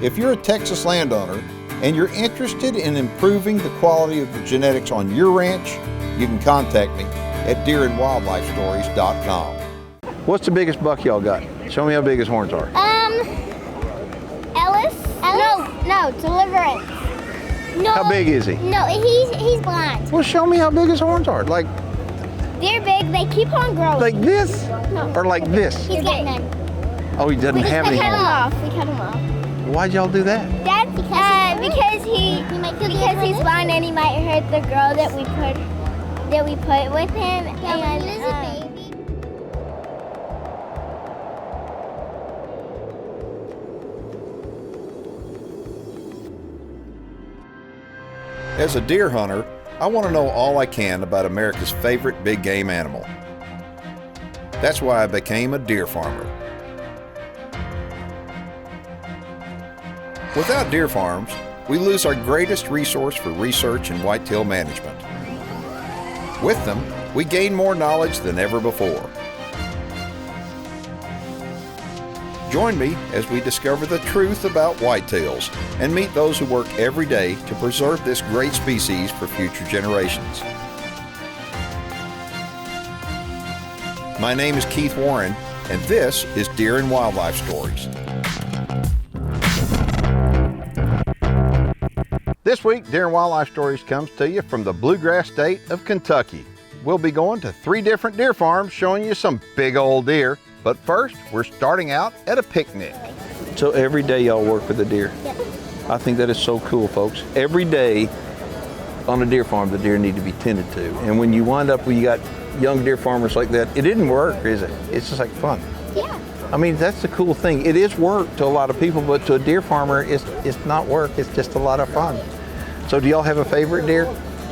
If you're a Texas landowner and you're interested in improving the quality of the genetics on your ranch, you can contact me at deerandwildlifestories.com. What's the biggest buck y'all got? Show me how big his horns are. Ellis? No, Deliverance. No. How big is he? No, he's blind. Well, show me how big his horns are. Like, they're big. They keep on growing. like this? No. Or like this? He's got none. Oh, he doesn't have any horns. We cut him off. Why'd y'all do that? That's because he's blind and he might hurt the girl that we put with him. Yeah, and he was a baby. As a deer hunter, I want to know all I can about America's favorite big game animal. That's why I became a deer farmer. Without deer farms, we lose our greatest resource for research and whitetail management. With them, we gain more knowledge than ever before. Join me as we discover the truth about whitetails and meet those who work every day to preserve this great species for future generations. My name is Keith Warren, and this is Deer and Wildlife Stories. This week, Deer and Wildlife Stories comes to you from the bluegrass state of Kentucky. We'll be going to 3 different deer farms showing you some big old deer. But first, we're starting out at a picnic. So every day y'all work with the deer? Yep. I think that is so cool, folks. Every day on a deer farm, the deer need to be tended to. And when you wind up where you got young deer farmers like that, it didn't work, is it? It's just like fun. Yeah. I mean, that's the cool thing. It is work to a lot of people, but to a deer farmer, it's not work. It's just a lot of fun. So do y'all have a favorite deer?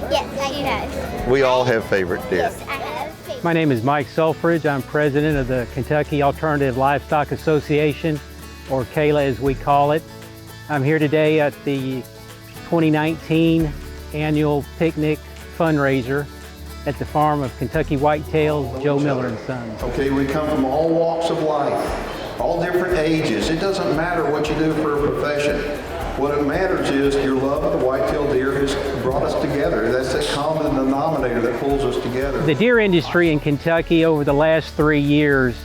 Yes, I do. We all have favorite deer. Yes, I have. My name is Mike Selfridge. I'm president of the Kentucky Alternative Livestock Association, or KALA as we call it. I'm here today at the 2019 annual picnic fundraiser at the farm of Kentucky Whitetails, Joe Miller and Sons. Okay, we come from all walks of life, all different ages. It doesn't matter what you do for a profession. What it matters is your love of the whitetail deer has brought us together. That's the common denominator that pulls us together. The deer industry in Kentucky over the last 3 years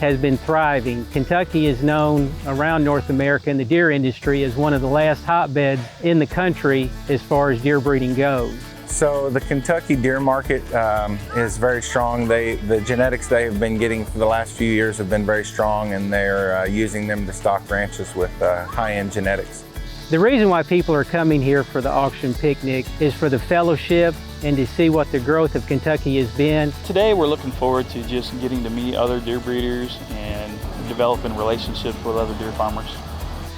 has been thriving. Kentucky is known around North America in the deer industry as one of the last hotbeds in the country as far as deer breeding goes. So the Kentucky deer market is very strong. The genetics they have been getting for the last few years have been very strong, and they're using them to stock ranches with high-end genetics. The reason why people are coming here for the auction picnic is for the fellowship and to see what the growth of Kentucky has been. Today we're looking forward to just getting to meet other deer breeders and developing relationships with other deer farmers.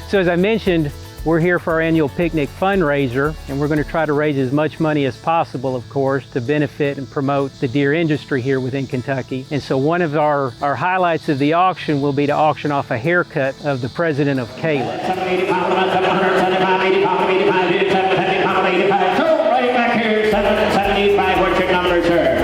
So as I mentioned, we're here for our annual picnic fundraiser, and we're going to try to raise as much money as possible, of course, to benefit and promote the deer industry here within Kentucky. And so one of our highlights of the auction will be to auction off a haircut of the president of KALA. 785, 85. So right back here, 775, what's your number, sir?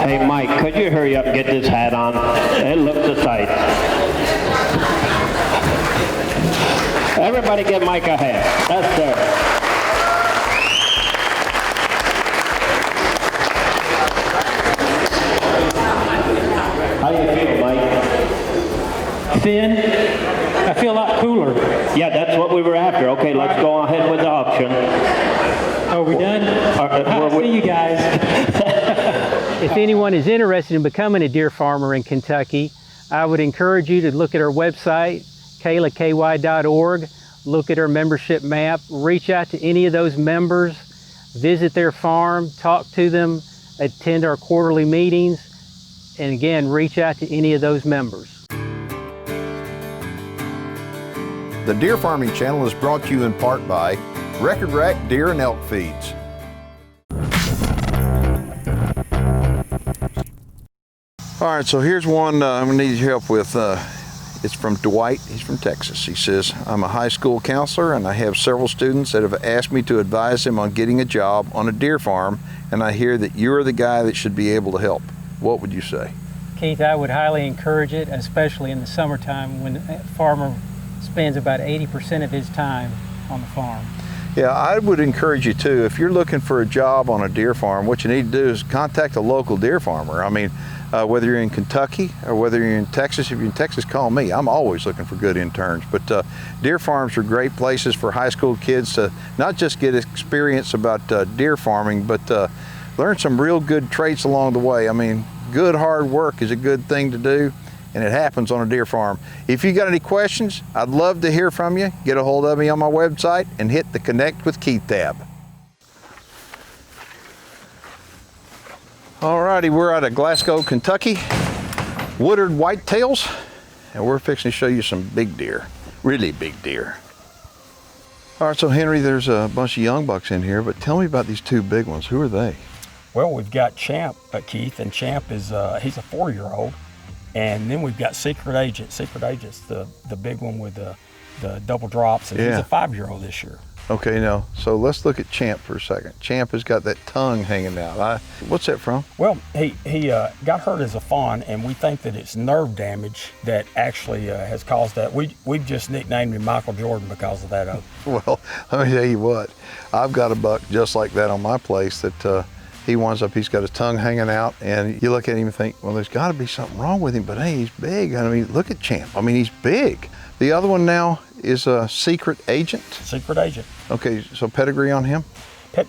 Hey, Mike, could you hurry up and get this hat on? It looks a sight. Everybody give Mike a hat. That's there. How do you feel, Mike? Thin? I feel a lot cooler. Yeah, that's what we were after. Okay, let's go ahead with the auction. Are we done? See you guys. If anyone is interested in becoming a deer farmer in Kentucky, I would encourage you to look at our website, kalaky.org, look at our membership map, reach out to any of those members, visit their farm, talk to them, attend our quarterly meetings, and again, reach out to any of those members. The Deer Farming Channel is brought to you in part by Record Rack Deer and Elk Feeds. All right, so here's one I'm gonna need your help with. It's from Dwight. He's from Texas. He says, I'm a high school counselor and I have several students that have asked me to advise them on getting a job on a deer farm, and I hear that you're the guy that should be able to help. What would you say? Keith, I would highly encourage it, especially in the summertime when a farmer spends about 80% of his time on the farm. Yeah, I would encourage you too. If you're looking for a job on a deer farm, what you need to do is contact a local deer farmer. I mean, whether you're in Kentucky or whether you're in Texas, if you're in Texas, call me. I'm always looking for good interns. But deer farms are great places for high school kids to not just get experience about deer farming, but learn some real good traits along the way. I mean, good hard work is a good thing to do, and it happens on a deer farm. If you got any questions, I'd love to hear from you. Get a hold of me on my website and hit the Connect with Keith tab. Alrighty, we're out of Glasgow, Kentucky, Woodard Whitetails, and we're fixing to show you some big deer, really big deer. All right, so Henry, there's a bunch of young bucks in here, but tell me about these two big ones. Who are they? Well, we've got Champ, Keith, and Champ is, he's a 4-year-old. And then we've got Secret Agent. Secret Agent's the big one with the double drops, and he's a 5-year-old this year. Okay, now, so let's look at Champ for a second. Champ has got that tongue hanging out. What's that from? Well, he got hurt as a fawn, and we think that it's nerve damage that actually has caused that. We've just nicknamed him Michael Jordan because of that. Well, let me tell you what, I've got a buck just like that on my place that he winds up, he's got his tongue hanging out, and you look at him and think, well, there's got to be something wrong with him, but hey, he's big. I mean, look at Champ. I mean, he's big. The other one now is a Secret Agent. Secret Agent. Okay, so pedigree on him?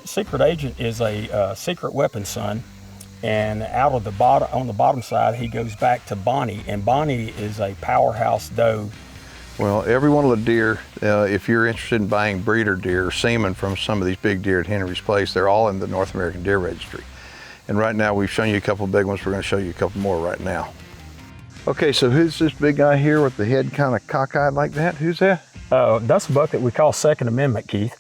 Secret Agent is a secret weapon son, and out of the bottom, on the bottom side, he goes back to Bonnie, and Bonnie is a powerhouse doe. Well, every one of the deer, if you're interested in buying breeder deer or semen from some of these big deer at Henry's place, they're all in the North American Deer Registry. And right now we've shown you a couple of big ones. We're going to show you a couple more right now. Okay, so who's this big guy here with the head kind of cockeyed like that? Who's that? That's a buck that we call Second Amendment, Keith.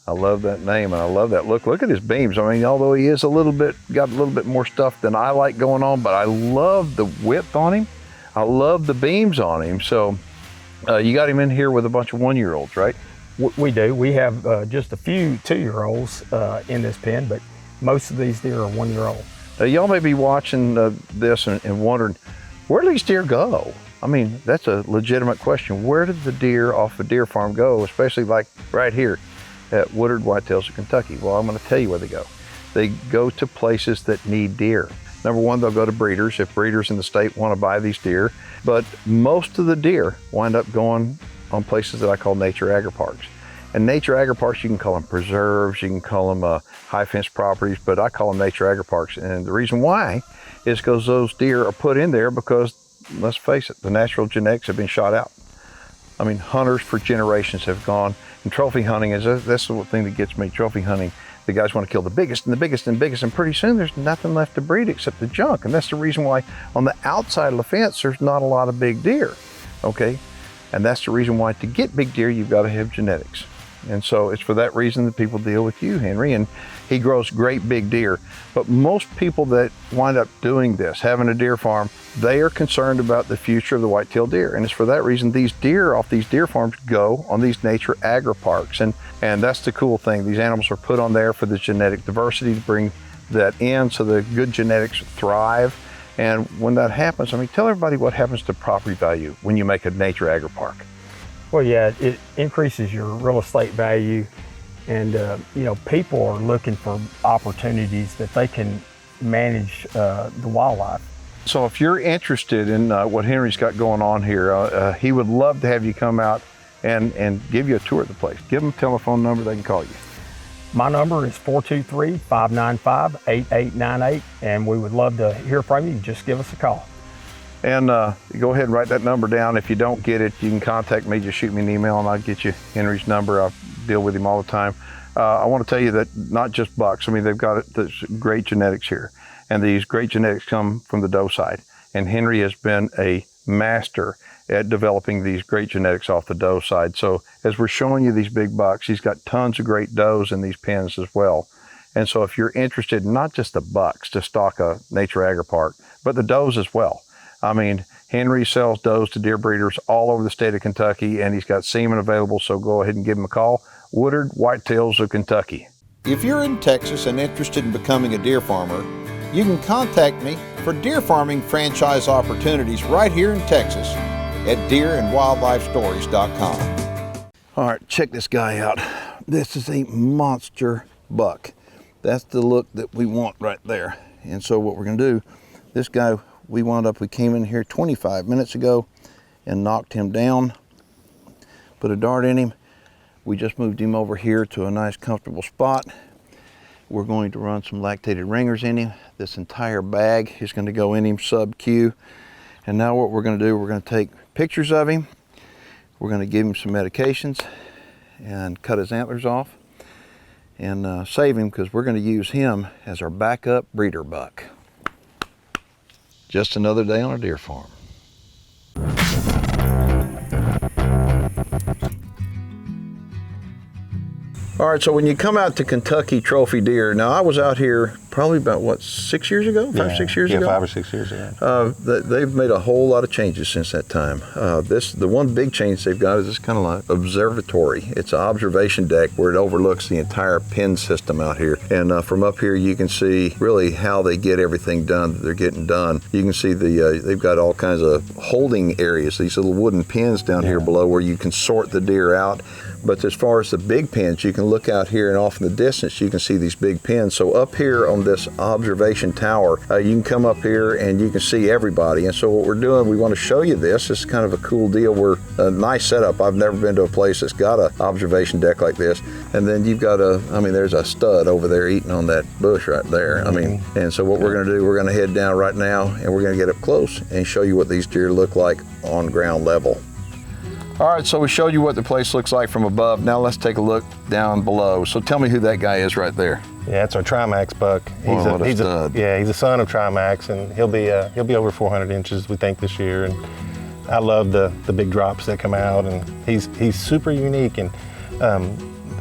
I love that name and I love that look. Look at his beams. I mean, although he is got a little bit more stuff than I like going on, but I love the width on him. I love the beams on him. So you got him in here with a bunch of 1-year-olds, right? We do. We have just a few 2-year-olds in this pen, but most of these deer are 1-year-old. Y'all may be watching this and wondering, where do these deer go? I mean, that's a legitimate question. Where did the deer off a deer farm go, especially like right here at Woodard Whitetails of Kentucky? Well, I'm going to tell you where they go. They go to places that need deer. Number one, they'll go to breeders if breeders in the state want to buy these deer. But most of the deer wind up going on places that I call nature agri-parks. And nature agri-parks, you can call them preserves, you can call them high fence properties, but I call them nature agri-parks. And the reason why is because those deer are put in there because, let's face it, the natural genetics have been shot out. I mean, hunters for generations have gone, and trophy hunting that's the thing that gets me, trophy hunting. The guys want to kill the biggest and the biggest and biggest, and pretty soon there's nothing left to breed except the junk. And that's the reason why on the outside of the fence, there's not a lot of big deer, okay? And that's the reason why to get big deer, you've got to have genetics. And so it's for that reason that people deal with you, Henry, and he grows great big deer. But most people that wind up doing this, having a deer farm, they are concerned about the future of the white-tailed deer. And it's for that reason these deer off these deer farms go on these nature agri-parks. And that's the cool thing. These animals are put on there for the genetic diversity to bring that in so the good genetics thrive. And when that happens, I mean, tell everybody what happens to property value when you make a nature agri-park. Well, yeah, it increases your real estate value, and you know, people are looking for opportunities that they can manage the wildlife. So if you're interested in what Henry's got going on here, he would love to have you come out and give you a tour of the place. Give them a telephone number, they can call you. My number is 423-595-8898, and we would love to hear from you. Just give us a call. And go ahead and write that number down. If you don't get it, you can contact me. Just shoot me an email and I'll get you Henry's number. I deal with him all the time. I want to tell you that not just bucks. I mean, they've got this great genetics here. And these great genetics come from the doe side. And Henry has been a master at developing these great genetics off the doe side. So as we're showing you these big bucks, he's got tons of great does in these pens as well. And so if you're interested in not just the bucks to stock a nature agri-park, but the does as well, I mean, Henry sells does to deer breeders all over the state of Kentucky, and he's got semen available, so go ahead and give him a call. Woodard, Whitetails of Kentucky. If you're in Texas and interested in becoming a deer farmer, you can contact me for deer farming franchise opportunities right here in Texas at deerandwildlifestories.com. All right, check this guy out. This is a monster buck. That's the look that we want right there. And so what we're gonna do, this guy, we came in here 25 minutes ago and knocked him down, put a dart in him. We just moved him over here to a nice comfortable spot. We're going to run some lactated ringers in him. This entire bag is going to go in him sub-Q. And now what we're going to do, we're going to take pictures of him. We're going to give him some medications and cut his antlers off and save him, because we're going to use him as our backup breeder buck. Just another day on a deer farm. All right, so when you come out to Kentucky trophy deer, now I was out here probably about, what, 6 years ago? 6 years ago? 5 or 6 years ago. They've made a whole lot of changes since that time. The one big change they've got is this kind of like observatory. It's an observation deck where it overlooks the entire pen system out here. And from up here, you can see really how they get everything done that they're getting done. You can see they've got all kinds of holding areas, these little wooden pens down here below where you can sort the deer out. But as far as the big pens, you can look out here and off in the distance, you can see these big pens. So up here on this observation tower, you can come up here and you can see everybody. And so what we're doing, we want to show you this. It's kind of a cool deal. We're a nice setup. I've never been to a place that's got an observation deck like this. And then you've got there's a stud over there eating on that bush right there. And so what we're going to do, we're going to head down right now and we're going to get up close and show you what these deer look like on ground level. All right, so we showed you what the place looks like from above. Now let's take a look down below. So tell me who that guy is right there. Yeah, it's our Trimax buck. He's a son of Trimax, and he'll be over 400 inches, we think, this year. And I love the big drops that come out, and he's super unique. And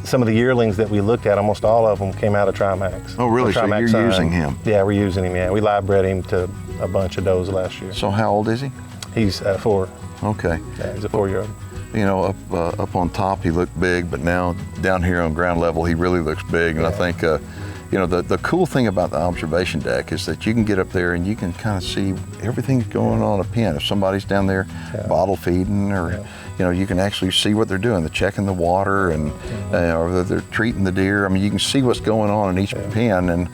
some of the yearlings that we looked at, almost all of them came out of Trimax. Oh, really? So you're using him? Yeah, we're using him. Yeah, we live bred him to a bunch of does last year. So how old is he? He's 4. Okay. Yeah, he's a 4-year-old. You know, up on top he looked big, but now down here on ground level he really looks big. And I think, you know, the cool thing about the observation deck is that you can get up there and you can kind of see everything going on in a pen. If somebody's down there bottle feeding, or you know, you can actually see what they're doing. They're checking the water, and or they're treating the deer. I mean, you can see what's going on in each pen.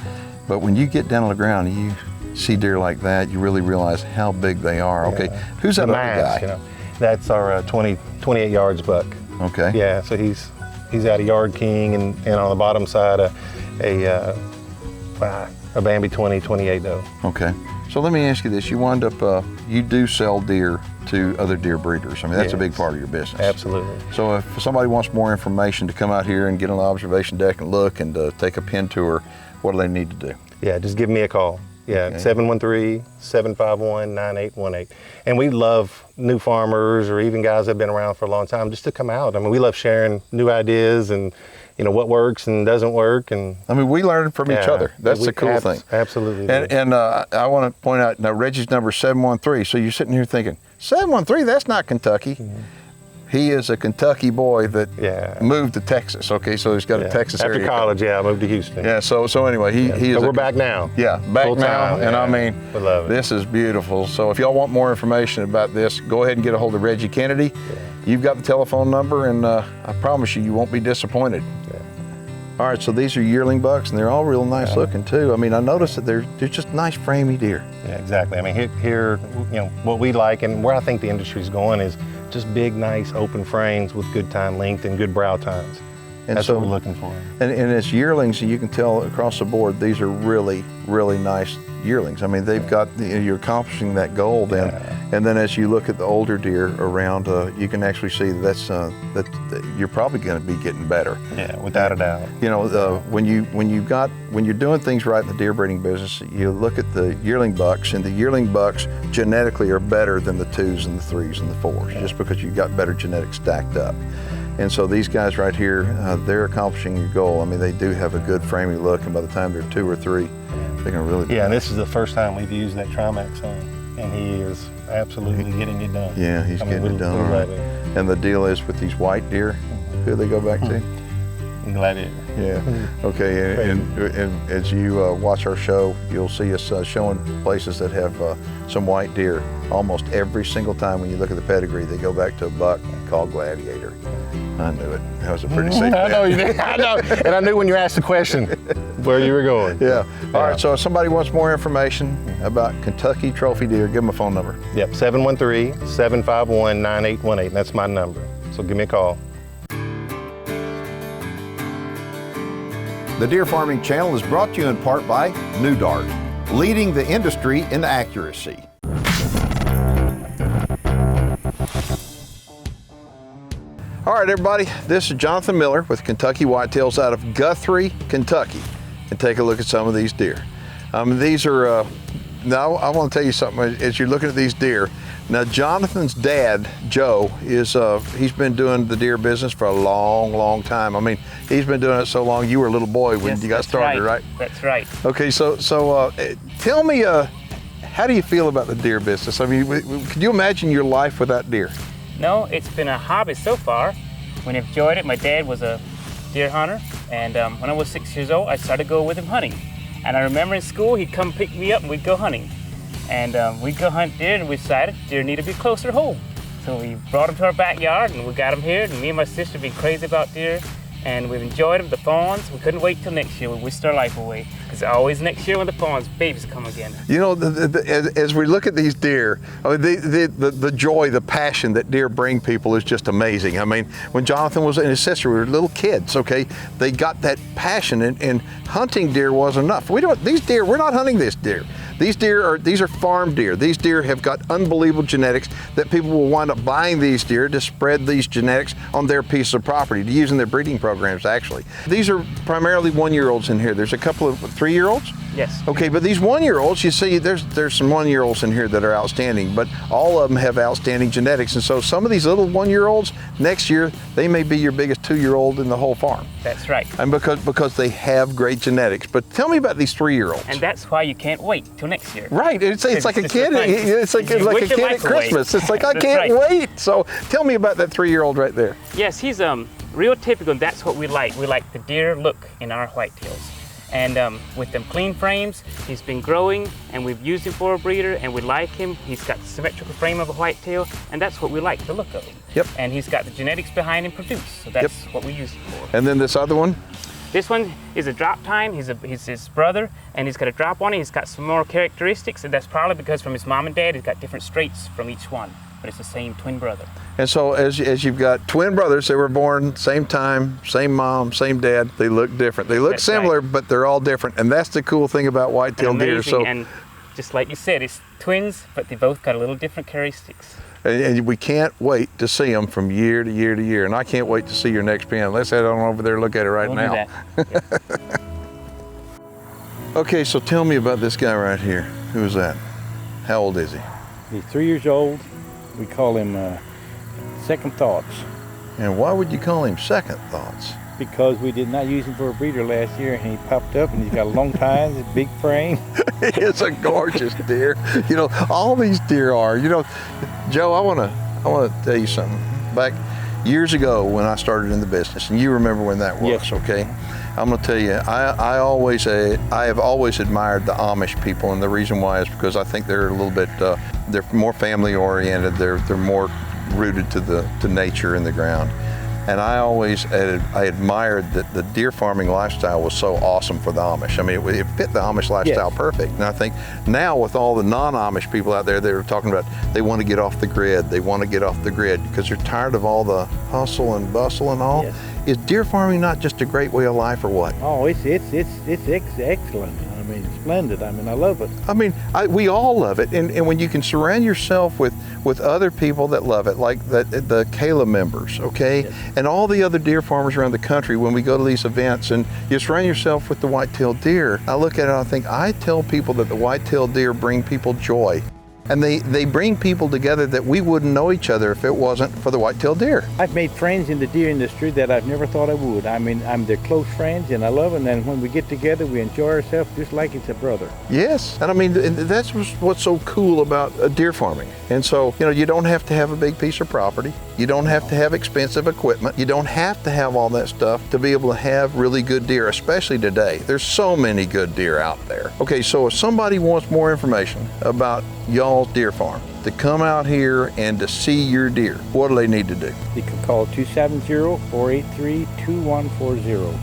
But when you get down on the ground and you see deer like that, you really realize how big they are. Okay, who's that other guy? You know, that's our 28 yards buck. Okay. Yeah, so he's out of Yard King, and on the bottom side a Bambi 28 doe. Okay. So let me ask you this: you wind up, you do sell deer to other deer breeders. I mean, that's a big part of your business. Absolutely. So if somebody wants more information to come out here and get on the observation deck and look and take a pen tour, what do they need to do? Yeah, just give me a call. Yeah, 713-751-9818. And we love new farmers, or even guys that have been around for a long time, just to come out. I mean, we love sharing new ideas and, you know, what works and doesn't work. And I mean, we learn from each other. That's the cool thing. Absolutely. And I want to point out, now Reggie's number is 713. So you're sitting here thinking, 713, that's not Kentucky. Mm-hmm. He is a Kentucky boy that moved to Texas. Okay, so he's got a Texas area. After college, I moved to Houston. Yeah, so anyway, he is. But we're back now. Yeah, back full now, time, and I mean, we love it. This is beautiful. So if y'all want more information about this, go ahead and get a hold of Reggie Kennedy. Yeah. You've got the telephone number, and I promise you won't be disappointed. Yeah. All right, so these are yearling bucks, and they're all real nice looking too. I mean, I noticed that they're just nice framey deer. Yeah, exactly. I mean, here, you know, what we like and where I think the industry's going is just big, nice, open frames with good time length and good brow tines. And that's what we're looking for. And as yearlings, you can tell across the board, these are really, really nice yearlings. I mean, they've got, you're accomplishing that goal then. And then as you look at the older deer around, you can actually see that you're probably going to be getting better. Yeah, without a doubt. You know, when you're doing things right in the deer breeding business, you look at the yearling bucks, and the yearling bucks genetically are better than the 2s and the 3s and the 4s, just because you've got better genetics stacked up. And so these guys right here, they're accomplishing your goal. I mean, they do have a good framey look, and by the time they're 2 or 3, they can really. Yeah, and this is the first time we've used that Trimax on. and he is absolutely getting it done. Yeah, he's getting it done. All right. And the deal is with these white deer, who do they go back to? Gladiator. Yeah. Okay. And as you watch our show, you'll see us showing places that have some white deer. Almost every single time when you look at the pedigree, they go back to a buck called Gladiator. I knew it. That was a pretty safe bet. I know you did. I know. And I knew when you asked the question where you were going. Yeah. All right. So if somebody wants more information about Kentucky trophy deer, give them a phone number. Yep. 713-751-9818. That's my number. So give me a call. The Deer Farming Channel is brought to you in part by Woodard, leading the industry in accuracy. All right, everybody, this is Jonathan Miller with Kentucky Whitetails out of Guthrie, Kentucky. And take a look at some of these deer. These are, now I want to tell you something as you're looking at these deer. Now, Jonathan's dad, Joe, he's been doing the deer business for a long, long time. I mean, he's been doing it so long, you were a little boy when you got started, right? That's right. Okay, so tell me, how do you feel about the deer business? I mean, can you imagine your life without deer? No, it's been a hobby so far. We enjoyed it. My dad was a deer hunter, and when I was 6 years old, I started going with him hunting. And I remember in school, he'd come pick me up and we'd go hunting. And we'd go hunt deer, and we decided deer need to be closer home. So we brought them to our backyard, and we got them here. And me and my sister have been crazy about deer, and we've enjoyed them. The fawns, we couldn't wait till next year. We whisked our life away, because always next year when the fawns, babies come again. You know, as we look at these deer, I mean, the joy, the passion that deer bring people is just amazing. I mean, when Jonathan was and his sister were little kids, okay, they got that passion, and hunting deer wasn't enough. These deer, we're not hunting this deer. These are farm deer. These deer have got unbelievable genetics that people will wind up buying these deer to spread these genetics on their piece of property, to use in their breeding programs, actually. These are primarily 1-year-olds in here. There's a couple of 3-year-olds? Yes. Okay, but these 1-year-olds, you see, there's some 1-year-olds in here that are outstanding, but all of them have outstanding genetics. And so some of these little 1-year-olds, next year, they may be your biggest 2-year-old in the whole farm. That's right. And because they have great genetics. But tell me about these 3-year-olds. And that's why you can't wait till next year. Right. It's like a kid. It's like a kid at Christmas. It's like, I can't wait. So tell me about that 3-year-old right there. Yes, he's real typical, and that's what we like. We like the deer look in our whitetails. And with them clean frames, he's been growing, and we've used him for a breeder, and we like him. He's got the symmetrical frame of a whitetail, and that's what we like, the look of him. Yep. And he's got the genetics behind him produced, so that's what we use him for. And then this other one? This one is a drop time. He's his brother, and he's got a drop on it. He's got some more characteristics, and that's probably because from his mom and dad, he's got different straights from each one, but it's the same twin brother. And so as you've got twin brothers, they were born same time, same mom, same dad. They look different. They look similar, but they're all different. And that's the cool thing about white-tailed deer. So, and just like you said, it's twins, but they both got a little different characteristics. And we can't wait to see them from year to year to year. And I can't wait to see your next pen. Let's head on over there and look at it right now. Do that. Okay, so tell me about this guy right here. Who is that? How old is he? He's 3 years old. We call him Second Thoughts. And why would you call him Second Thoughts? Because we did not use him for a breeder last year, and he popped up, and he's got long tines, a big frame. It's a gorgeous deer. You know, all these deer are. You know, Joe, I want to tell you something. Back years ago when I started in the business, and you remember when that was, yes. Okay? I'm going to tell you, I have always admired the Amish people, and the reason why is because I think they're a little bit, they're more family oriented. They're more rooted to nature and the ground. And I admired that the deer farming lifestyle was so awesome for the Amish. I mean, it fit the Amish lifestyle perfect. And I think now with all the non-Amish people out there, they're talking about they want to get off the grid. They want to get off the grid because they're tired of all the hustle and bustle and all. Yes. Is deer farming not just a great way of life or what? Oh, it's excellent. I mean, splendid. I mean, I love it. I mean, we all love it. And when you can surround yourself with other people that love it, like the Kayla members, okay? Yes. And all the other deer farmers around the country, when we go to these events and you surround yourself with the white-tailed deer, I look at it and I think, I tell people that the white-tailed deer bring people joy. And they bring people together that we wouldn't know each other if it wasn't for the white-tailed deer. I've made friends in the deer industry that I've never thought I would. I mean, I'm their close friends and I love them, and when we get together, we enjoy ourselves just like it's a brother. Yes, and I mean, that's what's so cool about deer farming. And so, you know, you don't have to have a big piece of property. You don't have to have expensive equipment. You don't have to have all that stuff to be able to have really good deer, especially today. There's so many good deer out there. Okay, so if somebody wants more information about y'all's deer farm, to come out here and to see your deer, what do they need to do? You can call 270-483-2140.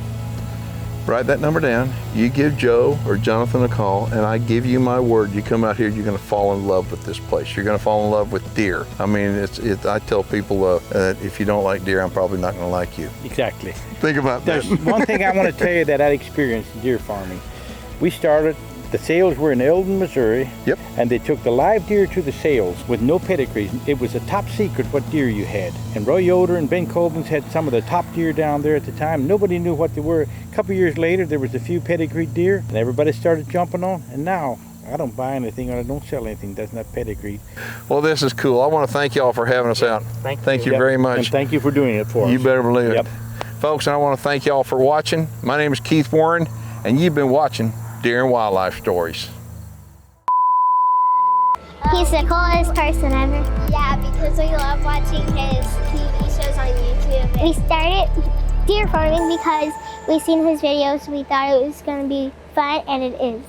Write that number down. You give Joe or Jonathan a call, and I give you my word, you come out here, you're gonna fall in love with this place. You're gonna fall in love with deer. I mean, I tell people if you don't like deer, I'm probably not gonna like you. Exactly. Think about that. There's one thing I want to tell you that I experienced in deer farming. We started, the sales were in Eldon, Missouri. Yep. And they took the live deer to the sales with no pedigrees. It was a top secret what deer you had. And Roy Yoder and Ben Colvins had some of the top deer down there at the time. Nobody knew what they were. A couple years later, there was a few pedigreed deer, and everybody started jumping on. And now, I don't buy anything or I don't sell anything that's not pedigreed. Well, this is cool. I want to thank y'all for having us out. Thank you very much. And thank you for doing it for us. You better believe Yep. it. Folks, and I want to thank y'all for watching. My name is Keith Warren, and you've been watching Deer and Wildlife Stories. He's the coolest person ever. Yeah, because we love watching his TV shows on YouTube. We started deer farming because we seen his videos. We thought it was going to be fun, and it is.